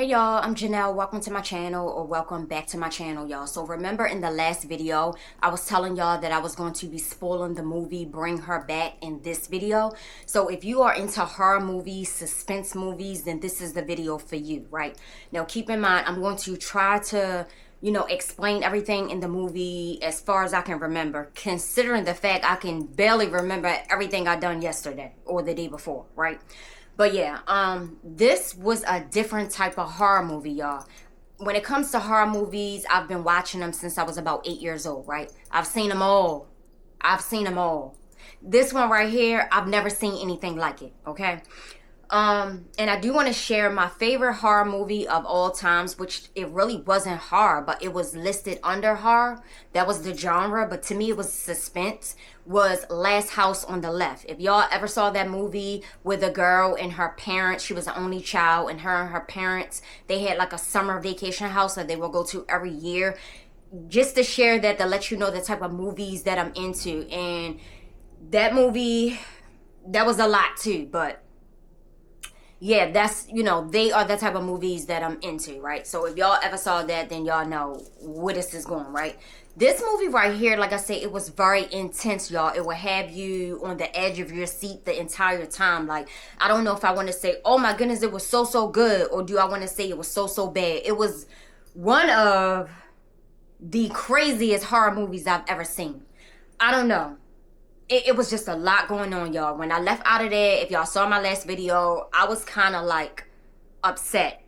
Hey y'all, I'm Janelle. Welcome to my channel, or welcome back to my channel, y'all. So remember in the last video, I was telling y'all that I was going to be spoiling the movie Bring Her Back in this video. So if you are into horror movies, suspense movies, then this is the video for you, right? Now keep in mind, I'm going to try to, explain everything in the movie as far as I can remember, considering the fact I can barely remember everything I done yesterday or the day before, right? But yeah, this was a different type of horror movie, y'all. When it comes to horror movies, I've been watching them since I was about 8 years old, right? I've seen them all. This one right here, I've never seen anything like it, okay? And I do want to share my favorite horror movie of all times, which it really wasn't horror, but it was listed under horror. That was the genre, but to me it was suspense, was Last House on the Left. If y'all ever saw that movie with a girl and her parents, she was the only child, and her parents, they had like a summer vacation house that they will go to every year. Just to share that, to let you know the type of movies that I'm into. And that movie, that was a lot too, but yeah, that's, they are the type of movies that I'm into, right? So if y'all ever saw that, then y'all know where this is going, right? This movie right here, like I said, it was very intense, y'all. It will have you on the edge of your seat the entire time. Like, I don't know if I want to say, oh my goodness, it was so good, or do I want to say it was so bad. It was one of the craziest horror movies I've ever seen. I don't know. It was just a lot going on, y'all. When I left out of there, if y'all saw my last video, I was kind of like upset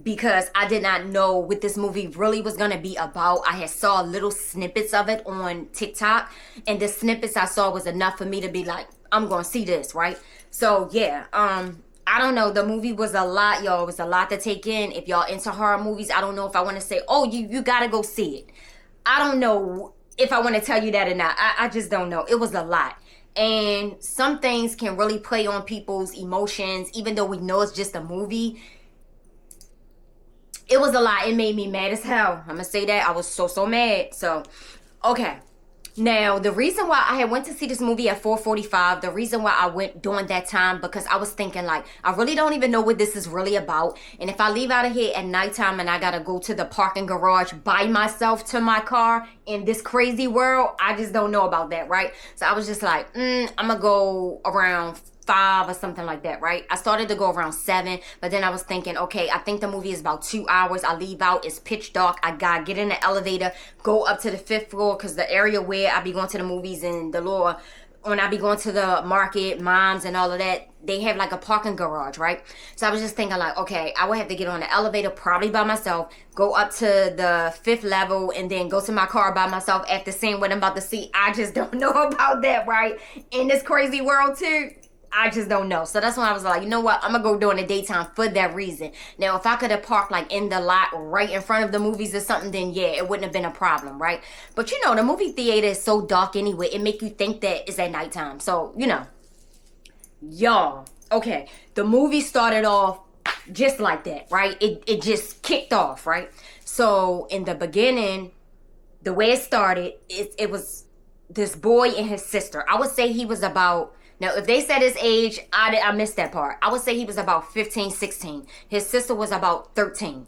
because I did not know what this movie really was going to be about. I had saw little snippets of it on TikTok, and the snippets I saw was enough for me to be like, I'm going to see this, right? So yeah, I don't know. The movie was a lot, y'all. It was a lot to take in. If y'all into horror movies, I don't know if I want to say, oh, you got to go see it. I don't know if I want to tell you that or not. I just don't know. It was a lot. And some things can really play on people's emotions, even though we know it's just a movie. It was a lot. It made me mad as hell. I'm going to say that. I was so mad. So, okay. Now, the reason why I had went to see this movie at 4:45, the reason why I went during that time, because I was thinking, like, I really don't even know what this is really about. And if I leave out of here at nighttime and I got to go to the parking garage by myself to my car in this crazy world, I just don't know about that, right? So I was just like, I'm going to go around 5 or something like that, right? I started to go around 7, but then I was thinking, okay, I think the movie is about 2 hours. I leave out, it's pitch dark. I gotta get in the elevator, go up to the 5th floor, because the area where I be going to the movies and the law, when I be going to the market, moms and all of that, they have like a parking garage, right? So I was just thinking like, okay, I would have to get on the elevator probably by myself, go up to the 5th level, and then go to my car by myself after seeing what I'm about to see. I just don't know about that, right? In this crazy world too. I just don't know. So that's when I was like, you know what? I'm going to go during the daytime for that reason. Now, if I could have parked like in the lot right in front of the movies or something, then yeah, it wouldn't have been a problem, right? But the movie theater is so dark anyway. It make you think that it's at nighttime. So, y'all, okay. The movie started off just like that, right? It just kicked off, right? So in the beginning, the way it started, it was this boy and his sister. I would say he was about... Now, if they said his age, I missed that part. I would say he was about 15, 16. His sister was about 13,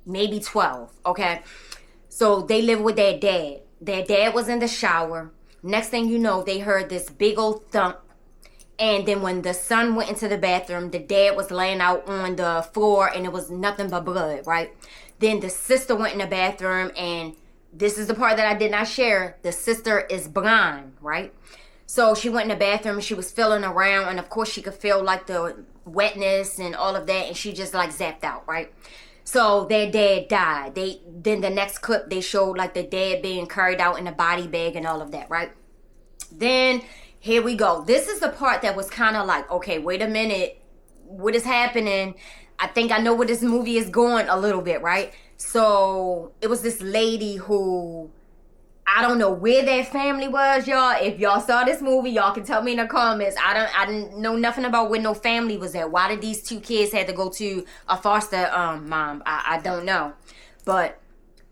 maybe 12, okay? So they lived with their dad. Their dad was in the shower. Next thing you know, they heard this big old thump. And then when the son went into the bathroom, the dad was laying out on the floor, and it was nothing but blood, right? Then the sister went in the bathroom, and this is the part that I did not share. The sister is blind, right? So she went in the bathroom and she was feeling around, and of course she could feel like the wetness and all of that, and she just like zapped out, right? So their dad died. Then the next clip they showed like the dad being carried out in a body bag and all of that, right? Then here we go. This is the part that was kind of like, okay, wait a minute, what is happening? I think I know where this movie is going a little bit, right? So it was this lady who... I don't know where their family was, y'all. If y'all saw this movie, y'all can tell me in the comments. I didn't know nothing about where no family was at. Why did these 2 kids have to go to a foster mom? I don't know. But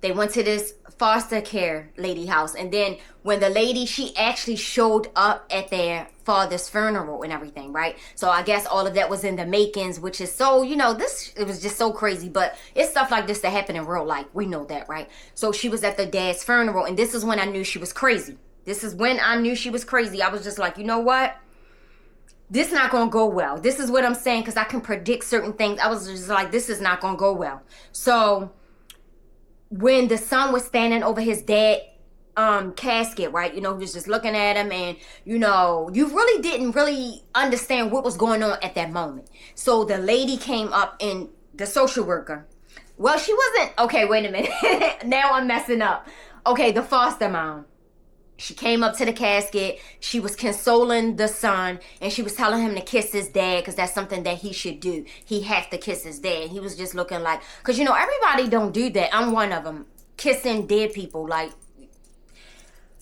They went to this foster care lady house. And then when the lady, she actually showed up at their father's funeral and everything, right? So I guess all of that was in the makings, which is so, you know, it was just so crazy. But it's stuff like this that happen in real life. We know that, right? So she was at the dad's funeral, and this is when I knew she was crazy. This is when I knew she was crazy. I was just like, you know what? This not going to go well. This is what I'm saying, because I can predict certain things. I was just like, this is not going to go well. So when the son was standing over his dad casket, right, you know, he was just looking at him, and you know, you really didn't really understand what was going on at that moment. So the lady came up, and the social worker, well, she wasn't, okay, wait a minute. Now I'm messing up. Okay, the foster mom, she came up to the casket. She was consoling the son, and she was telling him to kiss his dad, because that's something that he should do. He has to kiss his dad. He was just looking like, because, you know, everybody don't do that. I'm one of them. Kissing dead people. Like,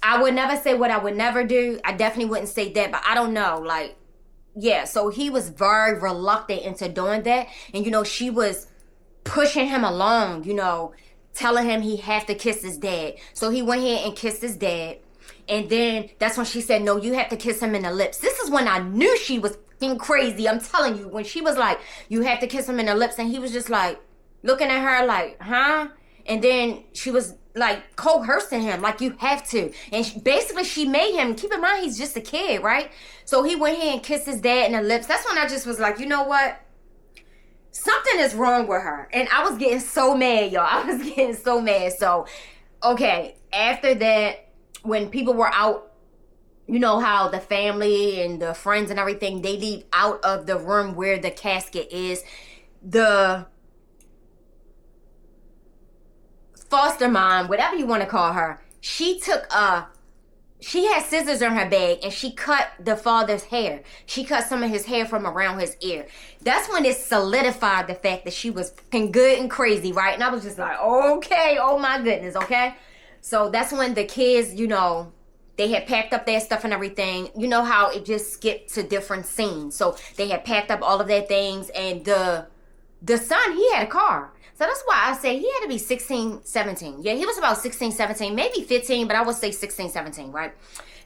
I would never say what I would never do. I definitely wouldn't say that, but I don't know. Like, yeah, so he was very reluctant into doing that. And, you know, she was pushing him along, you know, telling him he had to kiss his dad. So he went ahead and kissed his dad. And then that's when she said, no, you have to kiss him in the lips. This is when I knew she was fucking crazy. I'm telling you, when she was like, you have to kiss him in the lips. And he was just like looking at her like, huh? And then she was like coercing him, like, you have to. And basically she made him, keep in mind, he's just a kid, right? So he went ahead and kissed his dad in the lips. That's when I just was like, you know what? Something is wrong with her. And I was getting so mad, y'all. I was getting so mad. So, okay, after that, when people were out, you know how the family and the friends and everything, they leave out of the room where the casket is. The foster mom, whatever you want to call her, she had scissors in her bag, and she cut the father's hair. She cut some of his hair from around his ear. That's when it solidified the fact that she was fucking good and crazy, right? And I was just like, okay, oh my goodness, okay? So that's when the kids, you know, they had packed up their stuff and everything. You know how it just skipped to different scenes. So they had packed up all of their things, and the son, he had a car. So that's why I say he had to be 16, 17. Yeah, he was about 16, 17, maybe 15, but I would say 16, 17, right?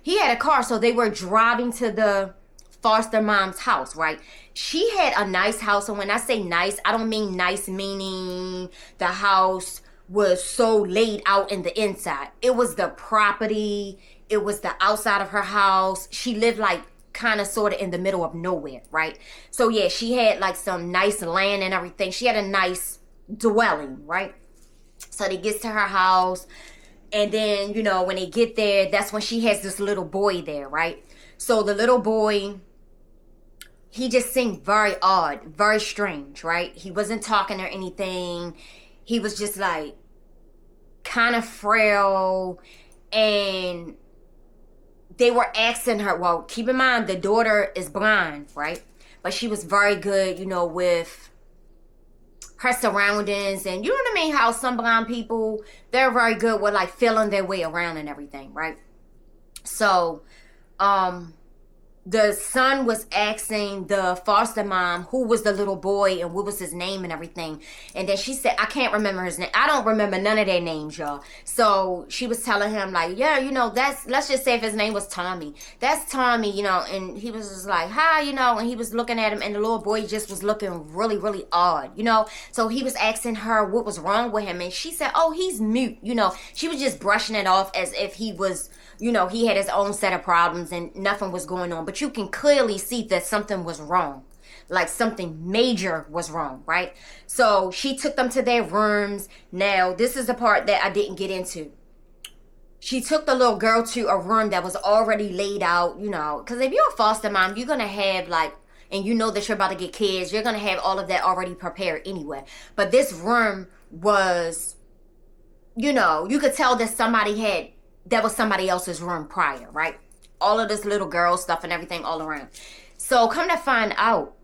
He had a car, so they were driving to the foster mom's house, right? She had a nice house, and when I say nice, I don't mean nice meaning the house was so laid out in the inside. It was the property. It was the outside of her house. She lived like kind of sort of in the middle of nowhere, right? So yeah, she had like some nice land and everything. She had a nice dwelling, right? So they gets to her house, and then, you know, when they get there, that's when she has this little boy there, right? So the little boy, he just seemed very odd, very strange, right? He wasn't talking or anything. He was just like kind of frail, and they were asking her, well, keep in mind, the daughter is blind, right? But she was very good, you know, with her surroundings, and you know what I mean, how some blind people, they're very good with like feeling their way around and everything, right? So the son was asking the foster mom who was the little boy and what was his name and everything. And then she said, I can't remember his name. I don't remember none of their names, y'all. So she was telling him like, yeah, you know, let's just say if his name was Tommy. That's Tommy, you know. And he was just like, hi, you know. And he was looking at him, and the little boy just was looking really, really odd, you know. So he was asking her what was wrong with him. And she said, oh, he's mute, you know. She was just brushing it off as if he was, you know, he had his own set of problems and nothing was going on. But you can clearly see that something was wrong. Like something major was wrong, right? So she took them to their rooms. Now, this is the part that I didn't get into. She took the little girl to a room that was already laid out, you know. Because if you're a foster mom, you're going to have like, and you know that you're about to get kids, you're going to have all of that already prepared anyway. But this room was, you know, you could tell that that was somebody else's room prior, right? All of this little girl stuff and everything all around. So come to find out,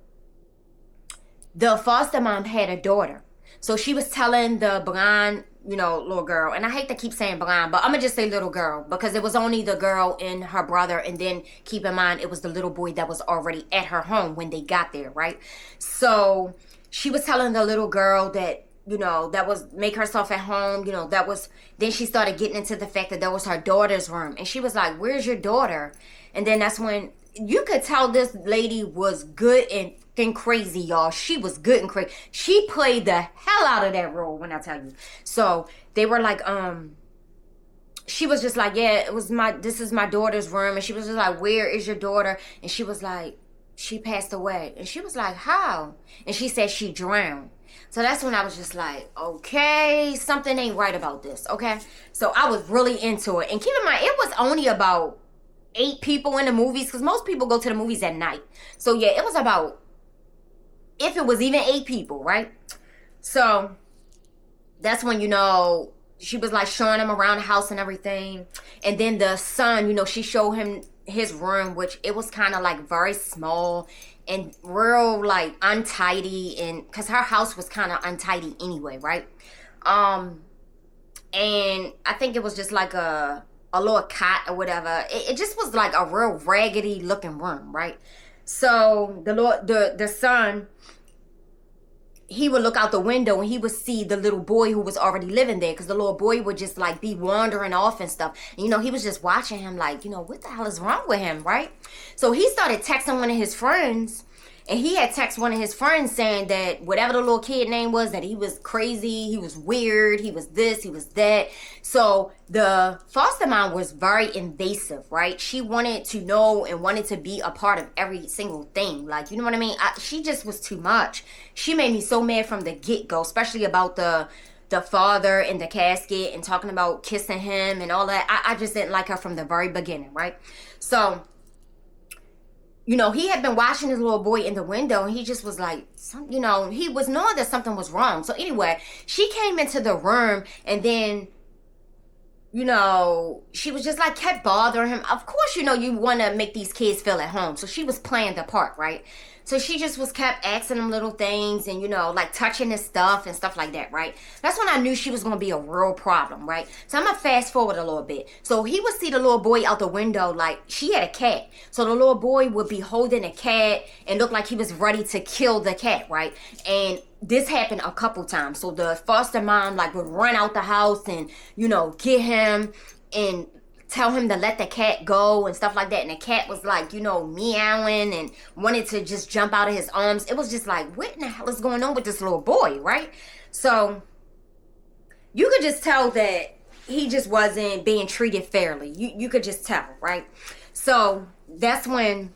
the foster mom had a daughter. So she was telling the blind, you know, little girl, and I hate to keep saying blind, but I'm going to just say little girl, because it was only the girl and her brother, and then keep in mind, it was the little boy that was already at her home when they got there, right? So she was telling the little girl that that was make herself at home, that was, then she started getting into the fact that that was her daughter's room. And she was like, where's your daughter? And then that's when you could tell this lady was good and crazy, y'all. She was good and crazy. She played the hell out of that role, when I tell you. So they were like, she was just like, yeah, this is my daughter's room. And she was just like, where is your daughter? And she was like, she passed away. And she was like, how? And she said she drowned. So that's when I was just like, okay, something ain't right about this, okay? So I was really into it. And keep in mind, it was only about 8 people in the movies, because most people go to the movies at night. So yeah, it was about, if it was even 8 people, right? So that's when, she was like showing him around the house and everything. And then the son, she showed him his room, which it was kind of like very small and real like untidy, and because her house was kind of untidy anyway, right? And I think it was just like a little cot or whatever. It just was like a real raggedy looking room, right? So the son, he would look out the window and he would see the little boy who was already living there, because the little boy would just like be wandering off and stuff. And, he was just watching him like, what the hell is wrong with him, right? So he started texting one of his friends, and he had texted one of his friends saying that whatever the little kid name was, that he was crazy, he was weird, he was this, he was that. So the foster mom was very invasive, right? She wanted to know and wanted to be a part of every single thing. Like, you know what I mean? She just was too much. She made me so mad from the get-go, especially about the father in the casket and talking about kissing him and all that. I just didn't like her from the very beginning, right? So he had been watching his little boy in the window, and he just was like, he was knowing that something was wrong. So anyway, she came into the room, and then, she was just like kept bothering him. Of course, you want to make these kids feel at home. So she was playing the part, right? So she just was kept asking him little things and, like touching his stuff and stuff like that, right? That's when I knew she was going to be a real problem, right? So I'm going to fast forward a little bit. So he would see the little boy out the window, like she had a cat. So the little boy would be holding a cat and look like he was ready to kill the cat, right? And this happened a couple times. So the foster mom like would run out the house and, get him and tell him to let the cat go and stuff like that. And the cat was like, meowing and wanted to just jump out of his arms. It was just like, what in the hell is going on with this little boy, right? So you could just tell that he just wasn't being treated fairly. You could just tell, right? So that's when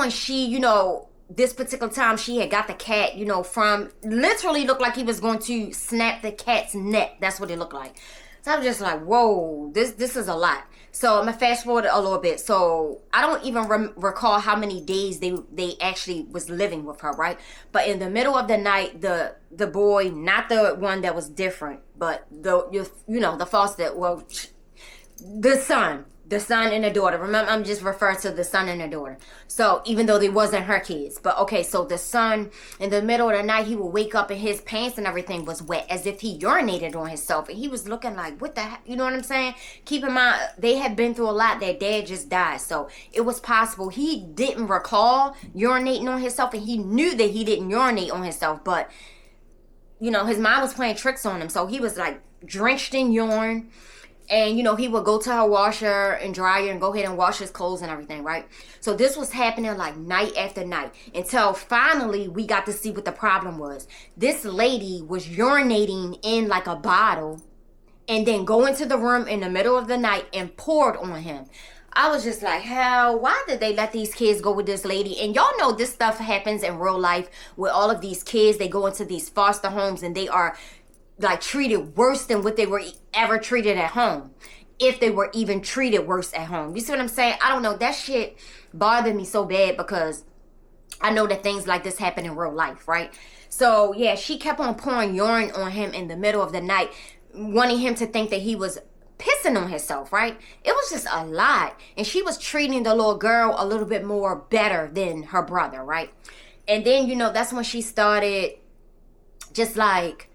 she, this particular time she had got the cat, from literally looked like he was going to snap the cat's neck. That's what it looked like. So I was just like, whoa, this is a lot. So I'm gonna fast forward a little bit. So I don't even recall how many days they actually was living with her, right? But in the middle of the night, the boy, not the one that was different, but the foster, the son and the daughter. Remember, I'm just referring to the son and the daughter. So even though they wasn't her kids. But okay, so the son, in the middle of the night, he would wake up and his pants and everything was wet, as if he urinated on himself. And he was looking like, what the heck? You know what I'm saying? Keep in mind, they had been through a lot. Their dad just died. So it was possible he didn't recall urinating on himself, and he knew that he didn't urinate on himself. But, his mom was playing tricks on him. So he was like drenched in urine. And, he would go to her washer and dryer and go ahead and wash his clothes and everything, right? So this was happening like night after night until finally we got to see what the problem was. This lady was urinating in like a bottle and then go into the room in the middle of the night and poured on him. I was just like, hell, why did they let these kids go with this lady? And y'all know this stuff happens in real life with all of these kids. They go into these foster homes and they are like treated worse than what they were ever treated at home, if they were even treated worse at home. You see what I'm saying? I don't know. That shit bothered me so bad because I know that things like this happen in real life, right? So yeah, she kept on pouring urine on him in the middle of the night, wanting him to think that he was pissing on himself, right? It was just a lot. And she was treating the little girl a little bit more better than her brother, right? And then, that's when she started just like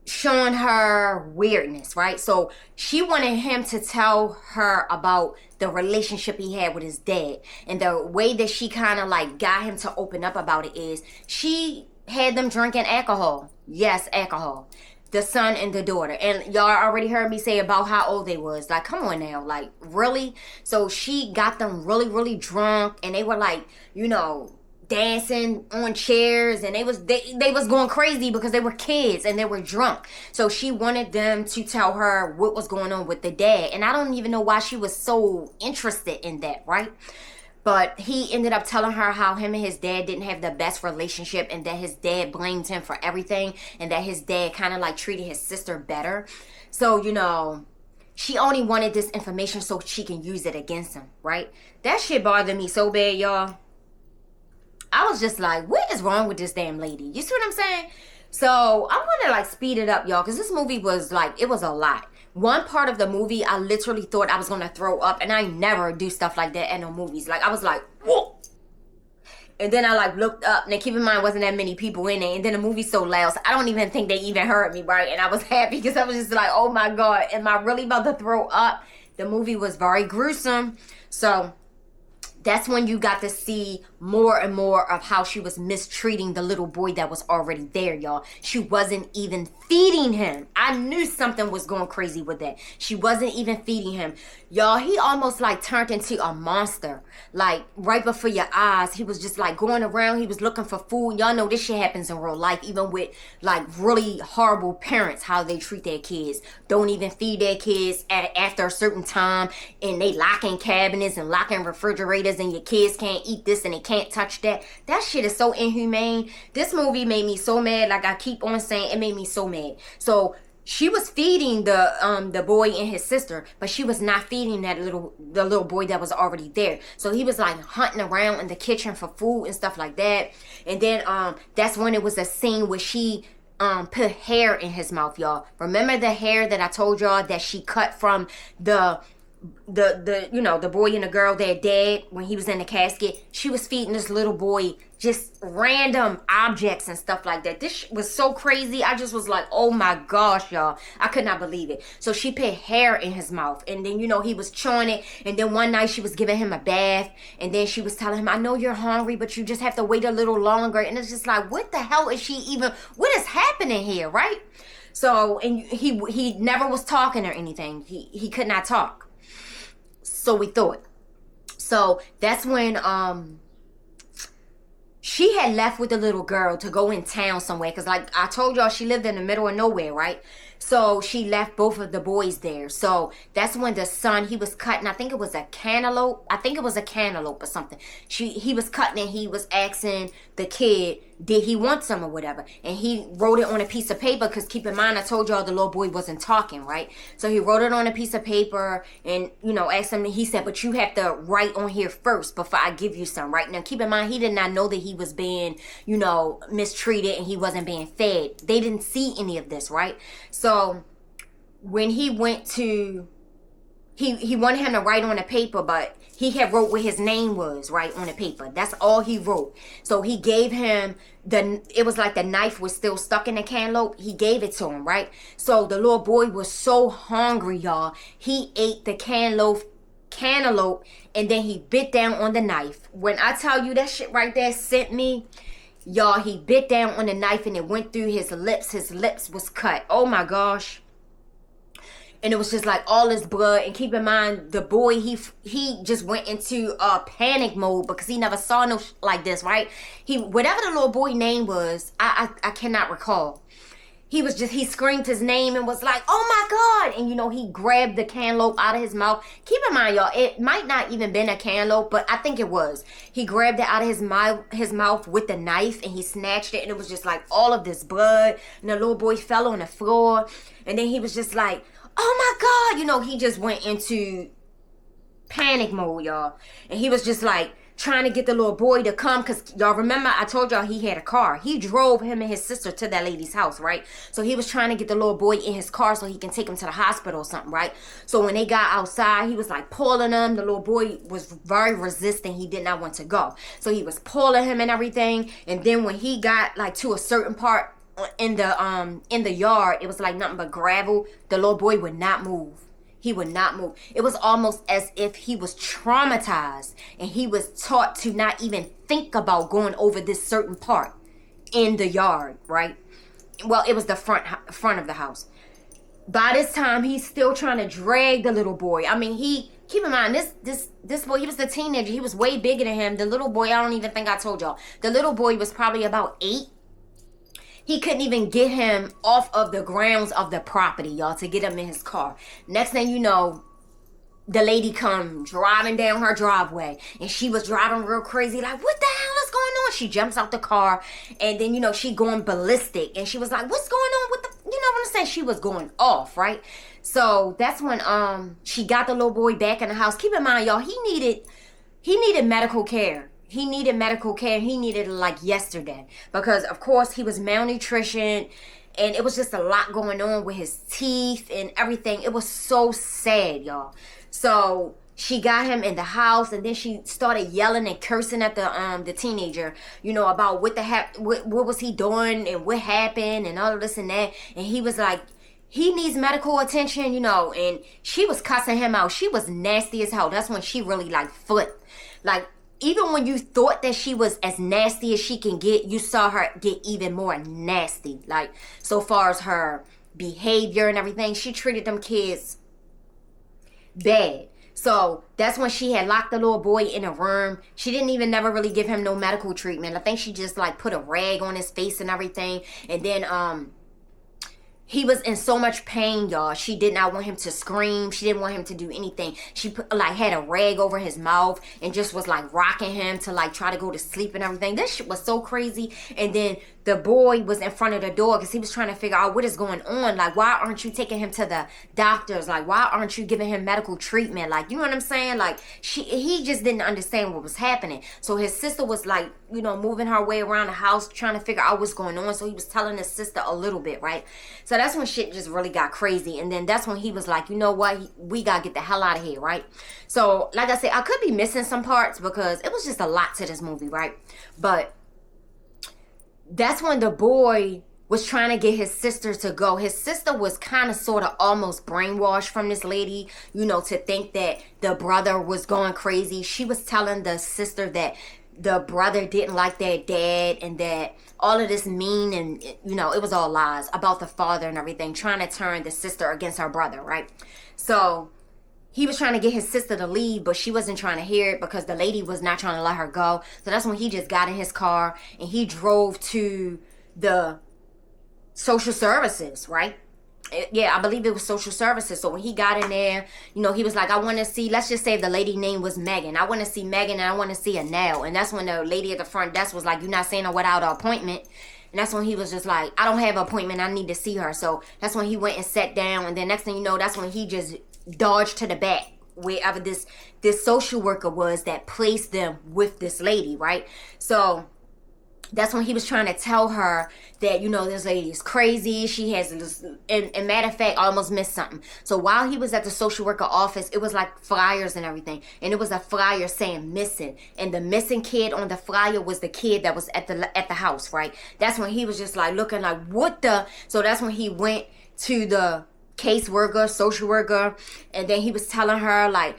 showing her weirdness, right? So she wanted him to tell her about the relationship he had with his dad. And the way that she kind of like got him to open up about it is she had them drinking alcohol. Yes, alcohol. The son and the daughter. And y'all already heard me say about how old they was. Like, come on now. Like, really? So she got them really, really drunk. And they were like, you know, dancing on chairs, and they was going crazy because they were kids and they were drunk. So she wanted them to tell her what was going on with the dad, and I don't even know why she was so interested in that, right? But he ended up telling her how him and his dad didn't have the best relationship, and that his dad blamed him for everything, and that his dad kind of like treated his sister better. So, you know, she only wanted this information so she can use it against him, right? That shit bothered me so bad, y'all. I was just like, what is wrong with this damn lady? You see what I'm saying? So I want to like speed it up, y'all, because this movie was like, it was a lot. One part of the movie, I literally thought I was going to throw up, and I never do stuff like that at no movies. Like, I was like, whoa. And then I like looked up, and keep in mind, wasn't that many people in it. And then the movie's so loud, so I don't even think they even heard me, right? And I was happy because I was just like, oh my God, am I really about to throw up? The movie was very gruesome. So that's when you got to see more and more of how she was mistreating the little boy that was already there, y'all. She wasn't even feeding him. I knew something was going crazy with that. She wasn't even feeding him. Y'all, he almost like turned into a monster. Like right before your eyes, he was just like going around. He was looking for food. Y'all know this shit happens in real life, even with like really horrible parents, how they treat their kids. Don't even feed their kids after a certain time, and they lock in cabinets and lock in refrigerators, and your kids can't eat this and they can't touch that. That shit is so inhumane. This movie made me so mad. Like I keep on saying, it made me so mad. So she was feeding the boy and his sister, but she was not feeding the little boy that was already there. So he was like hunting around in the kitchen for food and stuff like that. And then that's when it was a scene where she put hair in his mouth, y'all. Remember the hair that I told y'all that she cut from the you know, the boy and the girl, their dad, when he was in the casket? She was feeding this little boy just random objects and stuff like that. This was so crazy. I just was like, oh my gosh, y'all. I could not believe it. So she put hair in his mouth, and then, you know, he was chewing it. And then one night she was giving him a bath, and then she was telling him, I know you're hungry, but you just have to wait a little longer. And it's just like, what the hell is she even, what is happening here, right? So, and he never was talking or anything. He could not talk. So we thought. So that's when she had left with the little girl to go in town somewhere. Because like I told y'all, she lived in the middle of nowhere, right? So she left both of the boys there. So that's when the son, he was cutting, I think it was a cantaloupe. I think it was a cantaloupe or something. He was cutting, and he was asking the kid, did he want some or whatever? And he wrote it on a piece of paper, because keep in mind, I told y'all the little boy wasn't talking, right? So he wrote it on a piece of paper and, you know, asked him, he said, but you have to write on here first before I give you some, right? Now, keep in mind, he did not know that he was being, you know, mistreated and he wasn't being fed. They didn't see any of this, right? So when he went to, he wanted him to write on the paper, but he had wrote what his name was, right, on the paper. That's all he wrote. So he gave him it was like the knife was still stuck in the cantaloupe. He gave it to him, right? So the little boy was so hungry, y'all. He ate the cantaloupe, and then he bit down on the knife. When I tell you that shit right there sent me, y'all, he bit down on the knife and it went through his lips. His lips was cut. Oh my gosh. And it was just like all this blood. And keep in mind, the boy, he just went into a panic mode because he never saw no like this, right? Whatever the little boy name was, I cannot recall. He screamed his name and was like, oh my God. And, you know, he grabbed the cantaloupe out of his mouth. Keep in mind, y'all, it might not even been a cantaloupe, but I think it was. He grabbed it out of his mouth with the knife, and he snatched it. And it was just like all of this blood. And the little boy fell on the floor. And then he was just like, oh my God. You know, he just went into panic mode, y'all. And he was just like trying to get the little boy to come, because y'all remember I told y'all he had a car. He drove him and his sister to that lady's house, right? So he was trying to get the little boy in his car so he can take him to the hospital or something, right? So when they got outside, he was like pulling him. The little boy was very resistant. He did not want to go. So he was pulling him and everything. And then when he got like to a certain part in the yard, it was like nothing but gravel. The little boy would not move. He would not move. It was almost as if he was traumatized and he was taught to not even think about going over this certain part in the yard, right? Well, it was the front of the house. By this time, he's still trying to drag the little boy. I mean, keep in mind, this boy, he was a teenager. He was way bigger than him. The little boy, I don't even think I told y'all. The little boy was probably about 8. He couldn't even get him off of the grounds of the property, y'all, to get him in his car. Next thing you know, the lady come driving down her driveway, and she was driving real crazy, like, what the hell is going on? She jumps out the car, and then, you know, she going ballistic, and she was like, what's going on with the, you know what I'm saying? She was going off, right? So that's when she got the little boy back in the house. Keep in mind, y'all, he needed medical care. He needed medical care. He needed it like yesterday because, of course, he was malnutrition, and it was just a lot going on with his teeth and everything. It was so sad, y'all. So she got him in the house, and then she started yelling and cursing at the teenager, you know, about what was he doing and what happened and all of this and that. And he was like, he needs medical attention, you know, and she was cussing him out. She was nasty as hell. That's when she really like flipped. Like, even when you thought that she was as nasty as she can get, you saw her get even more nasty. Like, so far as her behavior and everything, she treated them kids bad. So that's when she had locked the little boy in a room. She didn't even never really give him no medical treatment. I think she just like put a rag on his face and everything. And then he was in so much pain, y'all. She did not want him to scream. She didn't want him to do anything. She had a rag over his mouth and just was like rocking him to like try to go to sleep and everything. This shit was so crazy. And then the boy was in front of the door because he was trying to figure out what is going on. Like, why aren't you taking him to the doctors? Like, why aren't you giving him medical treatment? Like, you know what I'm saying? Like, he just didn't understand what was happening. So his sister was like, you know, moving her way around the house trying to figure out what's going on. So he was telling his sister a little bit, right? So that's when shit just really got crazy. And then that's when he was like, you know what? We got to get the hell out of here, right? So, like I said, I could be missing some parts because it was just a lot to this movie, right? But that's when the boy was trying to get his sister to go. His sister was kind of sort of almost brainwashed from this lady, you know, to think that the brother was going crazy. She was telling the sister that the brother didn't like their dad and that all of this mean and, you know, it was all lies about the father and everything, trying to turn the sister against her brother, right? So he was trying to get his sister to leave, but she wasn't trying to hear it because the lady was not trying to let her go. So that's when he just got in his car and he drove to the social services, right? Yeah, I believe it was social services. So when he got in there, you know, he was like, I want to see, let's just say the lady name was Megan. I want to see Megan and I want to see Annelle. And that's when the lady at the front desk was like, you're not seeing her without an appointment. And that's when he was just like, I don't have an appointment. I need to see her. So that's when he went and sat down. And then next thing you know, that's when he just dodged to the back wherever this social worker was that placed them with this lady, right? So that's when he was trying to tell her that, you know, this lady is crazy. She has this, and matter of fact, I almost missed something. So while he was at the social worker office, it was like flyers and everything. And it was a flyer saying missing. And the missing kid on the flyer was the kid that was at the house, right? That's when he was just like looking like, what the? So that's when he went to the caseworker, social worker, and then he was telling her like,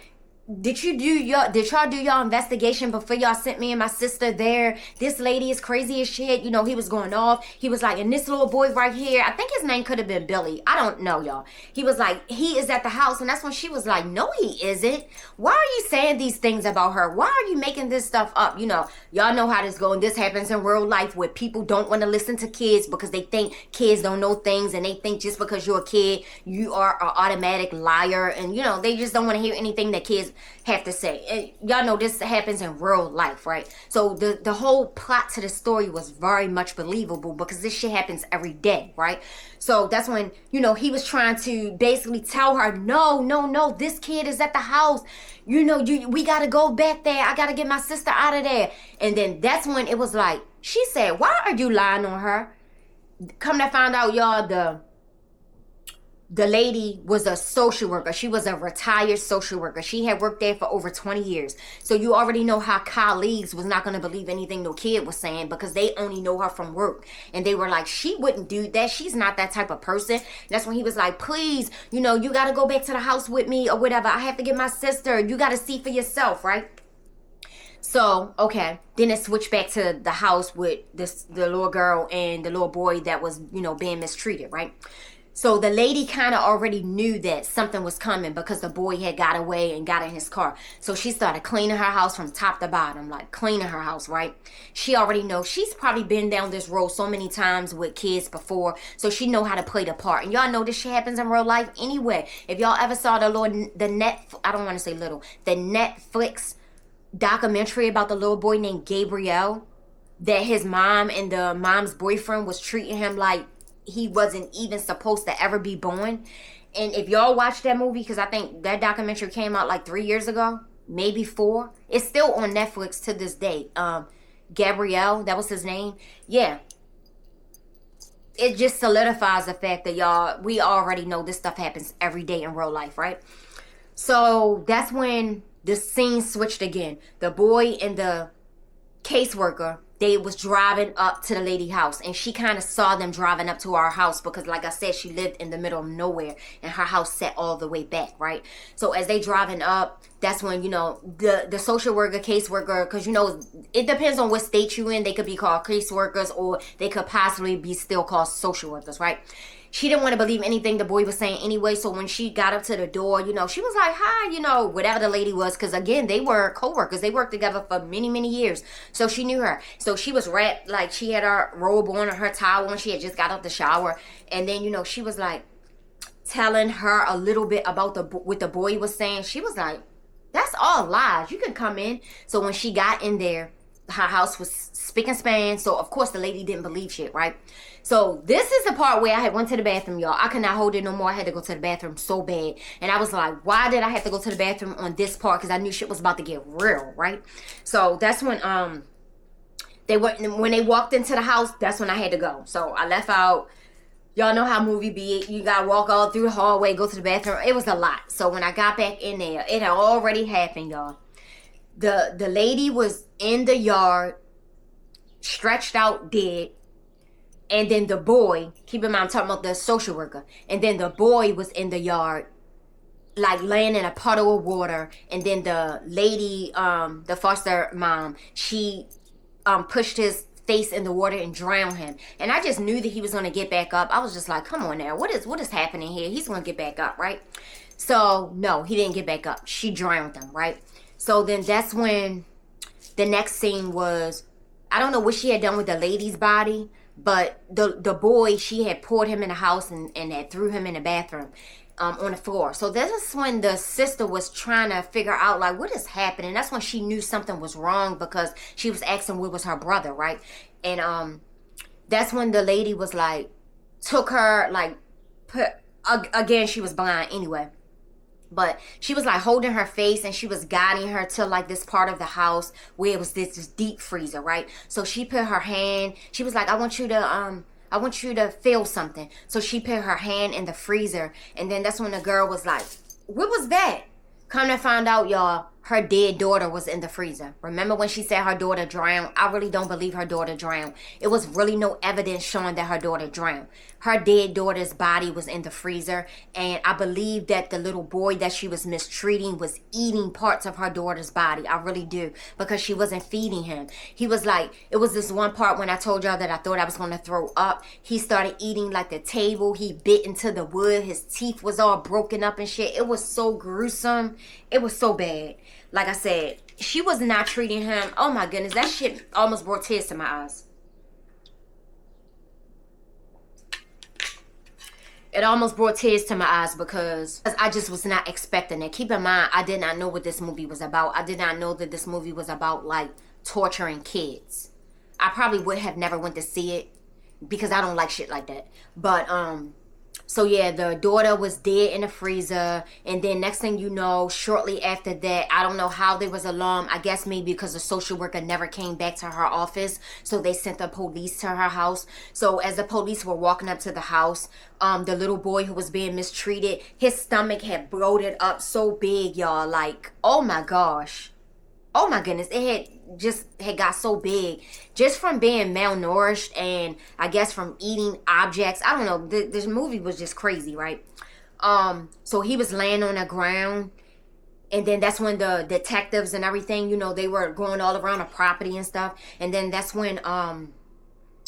did y'all do your investigation before y'all sent me and my sister there? This lady is crazy as shit. You know, he was going off. He was like, and this little boy right here, I think his name could have been Billy. I don't know, y'all. He was like, he is at the house. And that's when she was like, no, he isn't. Why are you saying these things about her? Why are you making this stuff up? You know, y'all know how this goes. This happens in real life where people don't want to listen to kids because they think kids don't know things. And they think just because you're a kid, you are an automatic liar. And, you know, they just don't want to hear anything that kids have to say. Y'all know this happens in real life, right? So the whole plot to the story was very much believable because this shit happens every day, right? So that's when, you know, he was trying to basically tell her, no, this kid is at the house. You know, we got to go back there. I got to get my sister out of there. And then that's when it was like, she said, why are you lying on her? Come to find out, y'all, the lady was a social worker. She was a retired social worker. She had worked there for over 20 years. So you already know how colleagues was not going to believe anything no kid was saying because they only know her from work. And they were like, she wouldn't do that. She's not that type of person. That's when he was like, please, you know, you got to go back to the house with me or whatever. I have to get my sister. You got to see for yourself, right? So, okay. Then it switched back to the house with the little girl and the little boy that was, you know, being mistreated, right? So the lady kind of already knew that something was coming because the boy had got away and got in his car. So she started cleaning her house from top to bottom, like cleaning her house, right? She already knows. She's probably been down this road so many times with kids before, so she know how to play the part. And y'all know this shit happens in real life anyway. If y'all ever saw the Netflix documentary about the little boy named Gabriel, that his mom and the mom's boyfriend was treating him like he wasn't even supposed to ever be born. And if y'all watch that movie, because I think that documentary came out like 3 years ago, maybe 4. It's still on Netflix to this day. Gabrielle, that was his name. Yeah. It just solidifies the fact that y'all, we already know this stuff happens every day in real life, right? So that's when the scene switched again. The boy and the caseworker, they was driving up to the lady house, and she kind of saw them driving up to our house because, like I said, she lived in the middle of nowhere and her house set all the way back, right? So as they driving up, that's when, you know, the social worker, caseworker, because, you know, it depends on what state you in. They could be called caseworkers or they could possibly be still called social workers, right? She didn't want to believe anything the boy was saying anyway. So when she got up to the door, you know, she was like, hi, you know, whatever the lady was. Because, again, they were co-workers. They worked together for many, many years. So she knew her. So she was wrapped, like she had her robe on or her towel on. She had just got out the shower. And then, you know, she was like telling her a little bit about what the boy was saying. She was like, that's all lies. You can come in. So when she got in there, her house was spick and span. So, of course, the lady didn't believe shit, right? So this is the part where I had went to the bathroom, y'all. I could not hold it no more. I had to go to the bathroom so bad. And I was like, why did I have to go to the bathroom on this part? Because I knew shit was about to get real, right? So that's when when they walked into the house, that's when I had to go. So I left out. Y'all know how movie be. You gotta walk all through the hallway, go to the bathroom. It was a lot. So when I got back in there, it had already happened, y'all. The lady was in the yard, stretched out dead. And then the boy, keep in mind I'm talking about the social worker, and then the boy was in the yard, like laying in a puddle of water. And then the lady, the foster mom, she pushed his face in the water and drowned him. And I just knew that he was going to get back up. I was just like, come on now, what is happening here? He's going to get back up, right? So no, he didn't get back up. She drowned him, right? So then that's when the next scene was, I don't know what she had done with the lady's body, but the boy, she had poured him in the house and had threw him in the bathroom on the floor. So this is when the sister was trying to figure out, like, what is happening? That's when she knew something was wrong because she was asking where was her brother, right? And that's when the lady was like, took her, like, again, she was blind anyway. But she was like holding her face and she was guiding her to like this part of the house where it was this deep freezer, right? So she put her hand, she was like, I want you to feel something. So she put her hand in the freezer, and then that's when the girl was like, what was that? Come to find out, y'all, her dead daughter was in the freezer. Remember when she said her daughter drowned? I really don't believe her daughter drowned. It was really no evidence showing that her daughter drowned. Her dead daughter's body was in the freezer, and I believe that the little boy that she was mistreating was eating parts of her daughter's body. I really do, because she wasn't feeding him. He was like, it was this one part when I told y'all that I thought I was going to throw up. He started eating like the table. He bit into the wood. His teeth was all broken up and shit. It was so gruesome. It was so bad. Like I said, she was not treating him. Oh my goodness, that shit almost brought tears to my eyes. It almost brought tears to my eyes because I just was not expecting it. Keep in mind, I did not know what this movie was about. I did not know that this movie was about like torturing kids. I probably would have never went to see it because I don't like shit like that. But So yeah, the daughter was dead in the freezer, and then next thing you know, shortly after that, I don't know how there was alarm. I guess maybe because the social worker never came back to her office, so they sent the police to her house. So as the police were walking up to the house, the little boy who was being mistreated, his stomach had bloated up so big, y'all. Like, oh my gosh. Oh my goodness, it had got so big just from being malnourished, and I guess from eating objects. I don't know. This movie was just crazy, right? So he was laying on the ground, and then that's when the detectives and everything, you know, they were going all around the property and stuff. And then that's when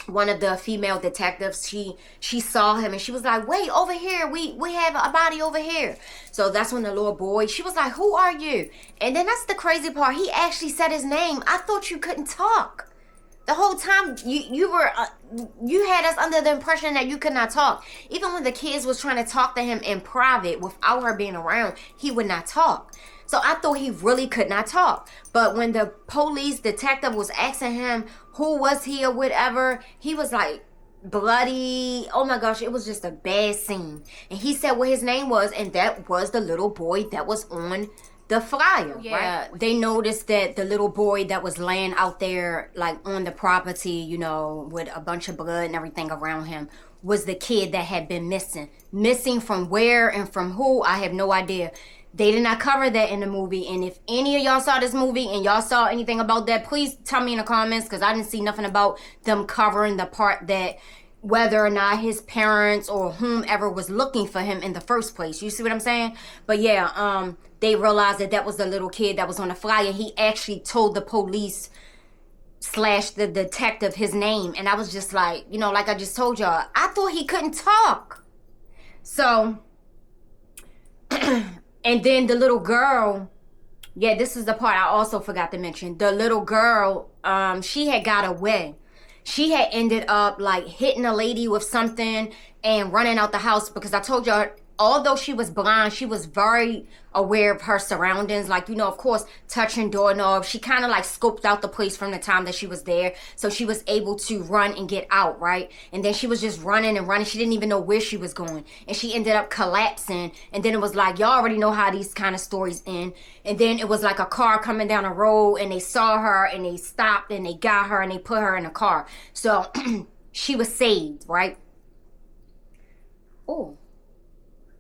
one of the female detectives, she saw him, and she was like, wait, over here, we have a body over here. So that's when the little boy, she was like, who are you? And then that's the crazy part, he actually said his name. I thought you couldn't talk the whole time. You had us under the impression that you could not talk. Even when the kids was trying to talk to him in private without her being around, he would not talk. So I thought he really could not talk. But when the police detective was asking him who was he or whatever, he was like bloody. Oh my gosh, it was just a bad scene. And he said what his name was, and that was the little boy that was on the flyer. Yeah, right? They noticed that the little boy that was laying out there like on the property, you know, with a bunch of blood and everything around him, was the kid that had been missing. Missing from where and from who, I have no idea. They did not cover that in the movie. And if any of y'all saw this movie and y'all saw anything about that, please tell me in the comments, because I didn't see nothing about them covering the part that whether or not his parents or whomever was looking for him in the first place. You see what I'm saying? But yeah, they realized that was the little kid that was on the flyer. He actually told the police / the detective his name. And I was just like, you know, like I just told y'all, I thought he couldn't talk. So and then the little girl, yeah, this is the part I also forgot to mention. The little girl, she had got away. She had ended up like hitting a lady with something and running out the house, because I told y'all, although she was blind, she was very aware of her surroundings. Like, you know, of course, touching doorknobs. She kind of like scoped out the place from the time that she was there. So she was able to run and get out, right? And then she was just running and running. She didn't even know where she was going. And she ended up collapsing. And then it was like, y'all already know how these kind of stories end. And then it was like a car coming down the road, and they saw her and they stopped and they got her and they put her in a car. So she was saved, right? Oh.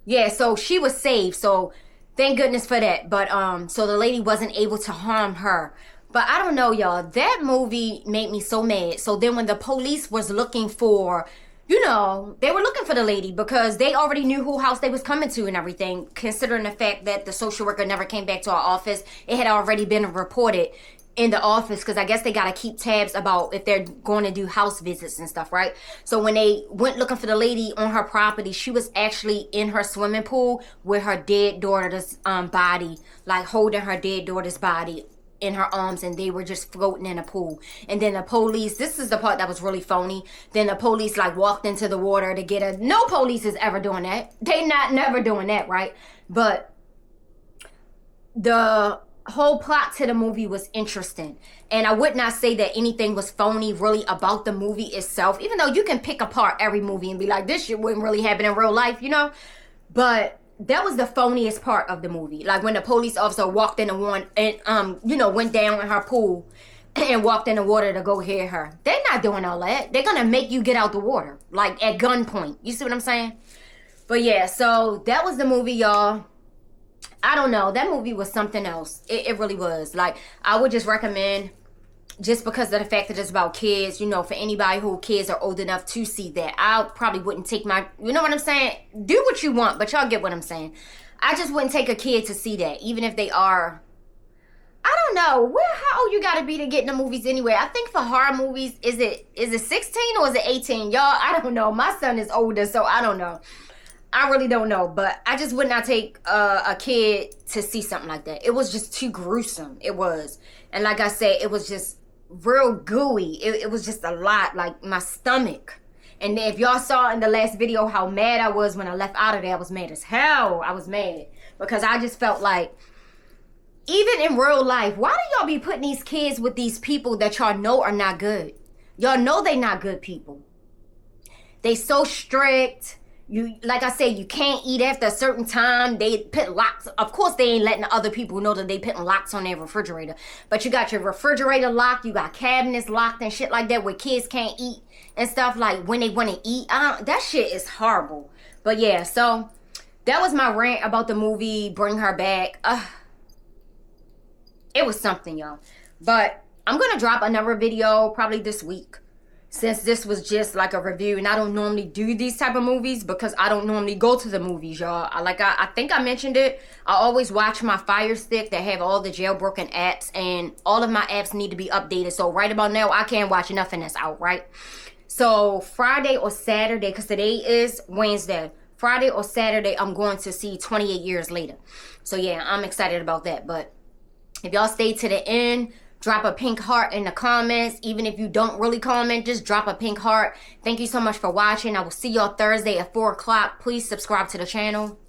Yeah, so she was saved, so thank goodness for that. But so the lady wasn't able to harm her. But I don't know, y'all, that movie made me so mad. So then when the police was looking for, you know, they were looking for the lady because they already knew who house they was coming to and everything, considering the fact that the social worker never came back to our office. It had already been reported in the office, because I guess they got to keep tabs about if they're going to do house visits and stuff, right? So when they went looking for the lady on her property, she was actually in her swimming pool with her dead daughter's body, like holding her dead daughter's body in her arms, and they were just floating in a pool. And then the police, this is the part that was really phony, then the police like walked into the water to get her. No police is ever doing that. They not never doing that, right? But the whole plot to the movie was interesting, and I would not say that anything was phony really about the movie itself, even though you can pick apart every movie and be like, this shit wouldn't really happen in real life, you know. But that was the phoniest part of the movie, like when the police officer walked in the one and you know, went down in her pool and walked in the water to go hear her. They're not doing all that. They're gonna make you get out the water, like at gunpoint. You see what I'm saying? But yeah, so that was the movie, y'all. I don't know. That movie was something else. It really was. Like, I would just recommend, just because of the fact that it's about kids, you know, for anybody who kids are old enough to see that. I probably wouldn't take my, you know what I'm saying? Do what you want, but y'all get what I'm saying. I just wouldn't take a kid to see that, even if they are, I don't know, how old you gotta be to get in the movies anyway? I think for horror movies, is it 16 or is it 18? Y'all, I don't know. My son is older, so I don't know. I really don't know, but I just would not take a kid to see something like that. It was just too gruesome. It was. And like I said, it was just real gooey. It was just a lot, like my stomach. And if y'all saw in the last video how mad I was when I left out of there, I was mad as hell. I was mad because I just felt like, even in real life, why do y'all be putting these kids with these people that y'all know are not good? Y'all know they not good people. They so strict. You, like I said, you can't eat after a certain time. They put locks. Of course, they ain't letting other people know that they putting locks on their refrigerator. But you got your refrigerator locked. You got cabinets locked and shit like that where kids can't eat and stuff like when they want to eat. That shit is horrible. But yeah, so that was my rant about the movie Bring Her Back. It was something, y'all. But I'm going to drop another video probably this week. Since this was just like a review, and I don't normally do these type of movies because I don't normally go to the movies, y'all. I think I mentioned it. I always watch my Fire Stick that have all the jailbroken apps, and all of my apps need to be updated. So right about now, I can't watch nothing that's out, right? So Friday or Saturday, because today is Wednesday, Friday or Saturday, I'm going to see 28 Years Later. So yeah, I'm excited about that. But if y'all stay to the end, drop a pink heart in the comments. Even if you don't really comment, just drop a pink heart. Thank you so much for watching. I will see y'all Thursday at 4 o'clock. Please subscribe to the channel.